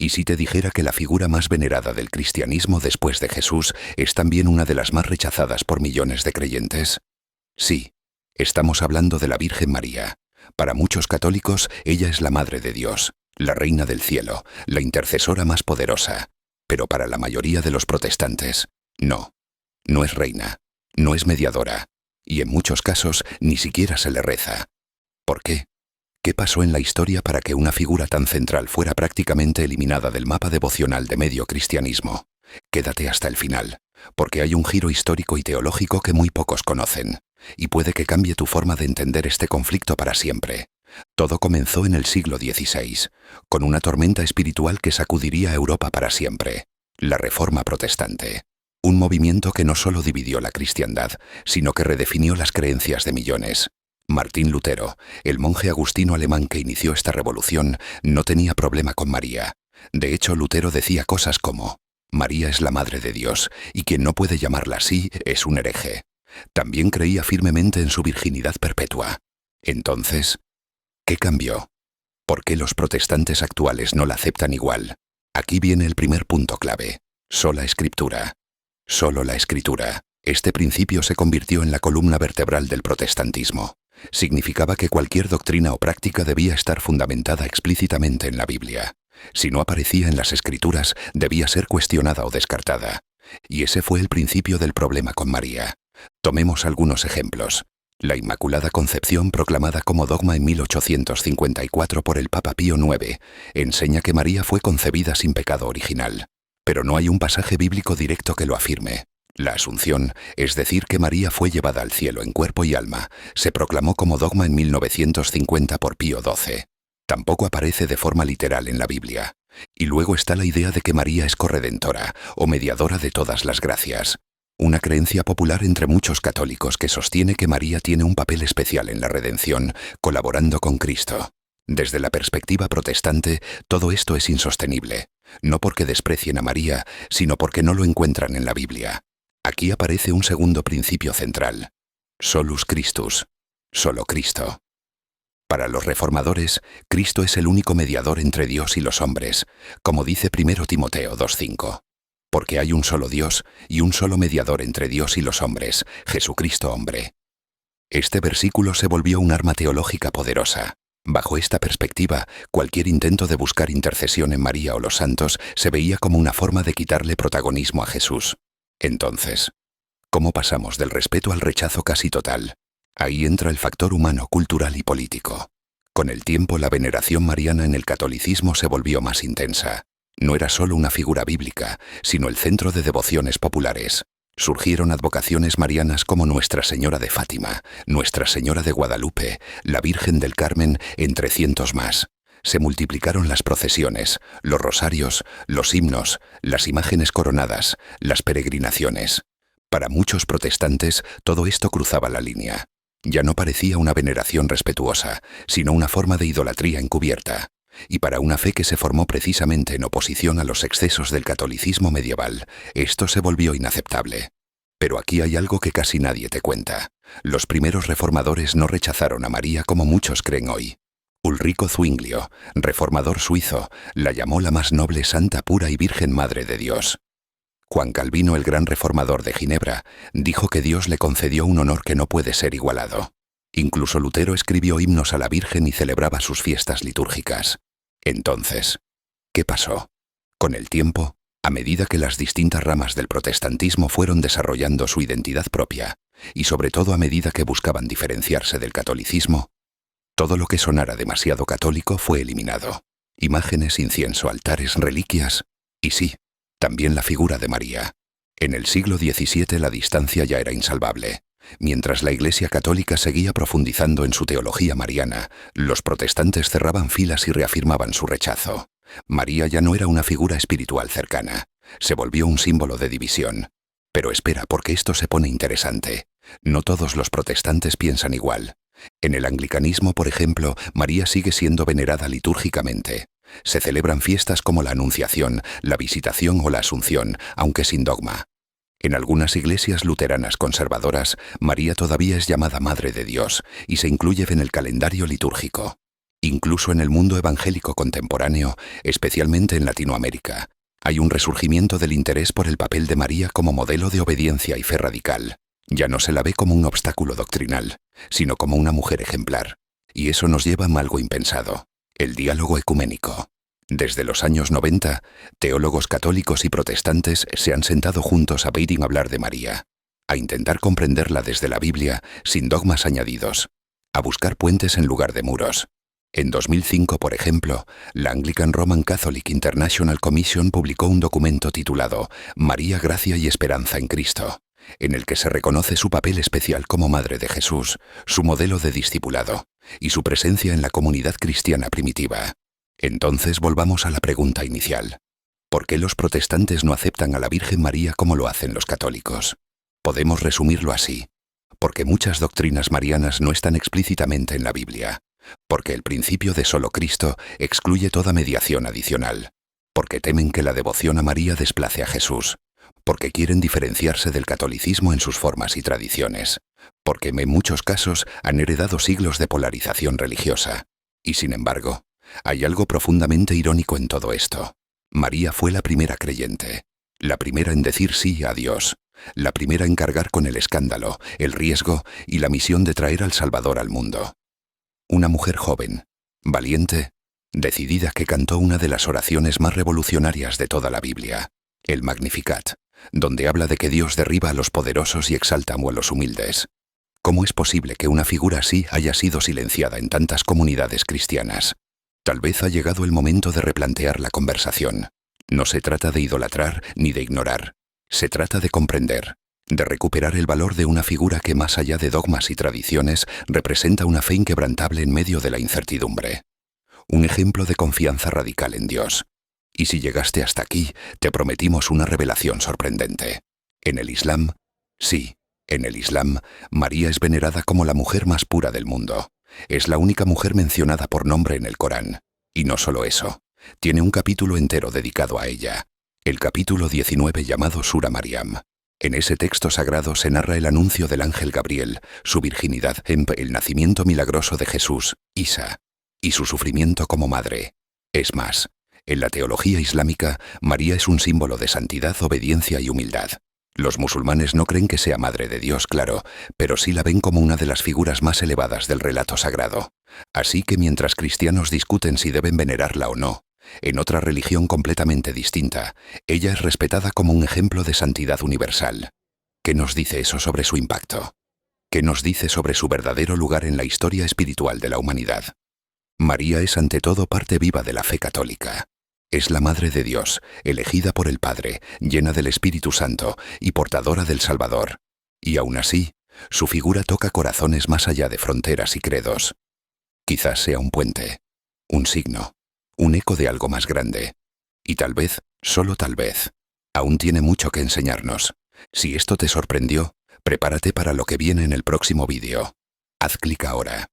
¿Y si te dijera que la figura más venerada del cristianismo después de Jesús es también una de las más rechazadas por millones de creyentes? Sí, estamos hablando de la Virgen María. Para muchos católicos, ella es la Madre de Dios, la Reina del Cielo, la intercesora más poderosa. Pero para la mayoría de los protestantes, no. No es reina, no es mediadora, y en muchos casos ni siquiera se le reza. ¿Por qué? ¿Qué pasó en la historia para que una figura tan central fuera prácticamente eliminada del mapa devocional de medio cristianismo? Quédate hasta el final, porque hay un giro histórico y teológico que muy pocos conocen, y puede que cambie tu forma de entender este conflicto para siempre. Todo comenzó en el siglo XVI, con una tormenta espiritual que sacudiría a Europa para siempre, la Reforma Protestante. Un movimiento que no solo dividió la cristiandad, sino que redefinió las creencias de millones. Martín Lutero, el monje agustino alemán que inició esta revolución, no tenía problema con María. De hecho, Lutero decía cosas como: María es la Madre de Dios, y quien no puede llamarla así es un hereje. También creía firmemente en su virginidad perpetua. Entonces, ¿qué cambió? ¿Por qué los protestantes actuales no la aceptan igual? Aquí viene el primer punto clave: sola Escritura. Solo la Escritura. Este principio se convirtió en la columna vertebral del protestantismo. Significaba que cualquier doctrina o práctica debía estar fundamentada explícitamente en la Biblia. Si no aparecía en las Escrituras, debía ser cuestionada o descartada. Y ese fue el principio del problema con María. Tomemos algunos ejemplos. La Inmaculada Concepción, proclamada como dogma en 1854 por el Papa Pío IX, enseña que María fue concebida sin pecado original. Pero no hay un pasaje bíblico directo que lo afirme. La Asunción, es decir, que María fue llevada al cielo en cuerpo y alma, se proclamó como dogma en 1950 por Pío XII. Tampoco aparece de forma literal en la Biblia. Y luego está la idea de que María es corredentora o mediadora de todas las gracias. Una creencia popular entre muchos católicos que sostiene que María tiene un papel especial en la redención, colaborando con Cristo. Desde la perspectiva protestante, todo esto es insostenible, no porque desprecien a María, sino porque no lo encuentran en la Biblia. Aquí aparece un segundo principio central: solus Christus, solo Cristo. Para los reformadores, Cristo es el único mediador entre Dios y los hombres, como dice 1 Timoteo 2:5. Porque hay un solo Dios y un solo mediador entre Dios y los hombres, Jesucristo hombre. Este versículo se volvió un arma teológica poderosa. Bajo esta perspectiva, cualquier intento de buscar intercesión en María o los santos se veía como una forma de quitarle protagonismo a Jesús. Entonces, ¿cómo pasamos del respeto al rechazo casi total? Ahí entra el factor humano, cultural y político. Con el tiempo, la veneración mariana en el catolicismo se volvió más intensa. No era solo una figura bíblica, sino el centro de devociones populares. Surgieron advocaciones marianas como Nuestra Señora de Fátima, Nuestra Señora de Guadalupe, la Virgen del Carmen, entre cientos más. Se multiplicaron las procesiones, los rosarios, los himnos, las imágenes coronadas, las peregrinaciones. Para muchos protestantes, todo esto cruzaba la línea. Ya no parecía una veneración respetuosa, sino una forma de idolatría encubierta. Y para una fe que se formó precisamente en oposición a los excesos del catolicismo medieval, esto se volvió inaceptable. Pero aquí hay algo que casi nadie te cuenta. Los primeros reformadores no rechazaron a María como muchos creen hoy. Ulrico Zwinglio, reformador suizo, la llamó la más noble, santa, pura y virgen Madre de Dios. Juan Calvino, el gran reformador de Ginebra, dijo que Dios le concedió un honor que no puede ser igualado. Incluso Lutero escribió himnos a la Virgen y celebraba sus fiestas litúrgicas. Entonces, ¿qué pasó? Con el tiempo, a medida que las distintas ramas del protestantismo fueron desarrollando su identidad propia, y sobre todo a medida que buscaban diferenciarse del catolicismo, todo lo que sonara demasiado católico fue eliminado. Imágenes, incienso, altares, reliquias, y sí, también la figura de María. En el siglo XVII la distancia ya era insalvable. Mientras la Iglesia católica seguía profundizando en su teología mariana, los protestantes cerraban filas y reafirmaban su rechazo. María ya no era una figura espiritual cercana. Se volvió un símbolo de división. Pero espera, porque esto se pone interesante. No todos los protestantes piensan igual. En el anglicanismo, por ejemplo, María sigue siendo venerada litúrgicamente. Se celebran fiestas como la Anunciación, la Visitación o la Asunción, aunque sin dogma. En algunas iglesias luteranas conservadoras, María todavía es llamada Madre de Dios y se incluye en el calendario litúrgico. Incluso en el mundo evangélico contemporáneo, especialmente en Latinoamérica, hay un resurgimiento del interés por el papel de María como modelo de obediencia y fe radical. Ya no se la ve como un obstáculo doctrinal, sino como una mujer ejemplar. Y eso nos lleva a algo impensado: el diálogo ecuménico. Desde los años 90, teólogos católicos y protestantes se han sentado juntos a pedir hablar de María, a intentar comprenderla desde la Biblia sin dogmas añadidos, a buscar puentes en lugar de muros. En 2005, por ejemplo, la Anglican Roman Catholic International Commission publicó un documento titulado María, Gracia y Esperanza en Cristo, en el que se reconoce su papel especial como Madre de Jesús, su modelo de discipulado y su presencia en la comunidad cristiana primitiva. Entonces volvamos a la pregunta inicial: ¿por qué los protestantes no aceptan a la Virgen María como lo hacen los católicos? Podemos resumirlo así: porque muchas doctrinas marianas no están explícitamente en la Biblia, porque el principio de solo Cristo excluye toda mediación adicional, porque temen que la devoción a María desplace a Jesús, porque quieren diferenciarse del catolicismo en sus formas y tradiciones, porque en muchos casos han heredado siglos de polarización religiosa. Y sin embargo, hay algo profundamente irónico en todo esto. María fue la primera creyente, la primera en decir sí a Dios, la primera en cargar con el escándalo, el riesgo y la misión de traer al Salvador al mundo. Una mujer joven, valiente, decidida, que cantó una de las oraciones más revolucionarias de toda la Biblia, el Magnificat, donde habla de que Dios derriba a los poderosos y exalta a los humildes. ¿Cómo es posible que una figura así haya sido silenciada en tantas comunidades cristianas? Tal vez ha llegado el momento de replantear la conversación. No se trata de idolatrar ni de ignorar. Se trata de comprender, de recuperar el valor de una figura que, más allá de dogmas y tradiciones, representa una fe inquebrantable en medio de la incertidumbre. Un ejemplo de confianza radical en Dios. Y si llegaste hasta aquí, te prometimos una revelación sorprendente. En el Islam, sí, en el Islam, María es venerada como la mujer más pura del mundo. Es la única mujer mencionada por nombre en el Corán. Y no solo eso, tiene un capítulo entero dedicado a ella. El capítulo 19, llamado Sura Maryam. En ese texto sagrado se narra el anuncio del ángel Gabriel, su virginidad, el nacimiento milagroso de Jesús, Isa, y su sufrimiento como madre. Es más, en la teología islámica, María es un símbolo de santidad, obediencia y humildad. Los musulmanes no creen que sea madre de Dios, claro, pero sí la ven como una de las figuras más elevadas del relato sagrado. Así que mientras cristianos discuten si deben venerarla o no, en otra religión completamente distinta, ella es respetada como un ejemplo de santidad universal. ¿Qué nos dice eso sobre su impacto? ¿Qué nos dice sobre su verdadero lugar en la historia espiritual de la humanidad? María es ante todo parte viva de la fe católica. Es la Madre de Dios, elegida por el Padre, llena del Espíritu Santo y portadora del Salvador. Y aún así, su figura toca corazones más allá de fronteras y credos. Quizás sea un puente, un signo, un eco de algo más grande. Y tal vez, solo tal vez, aún tiene mucho que enseñarnos. Si esto te sorprendió, prepárate para lo que viene en el próximo vídeo. Haz clic ahora.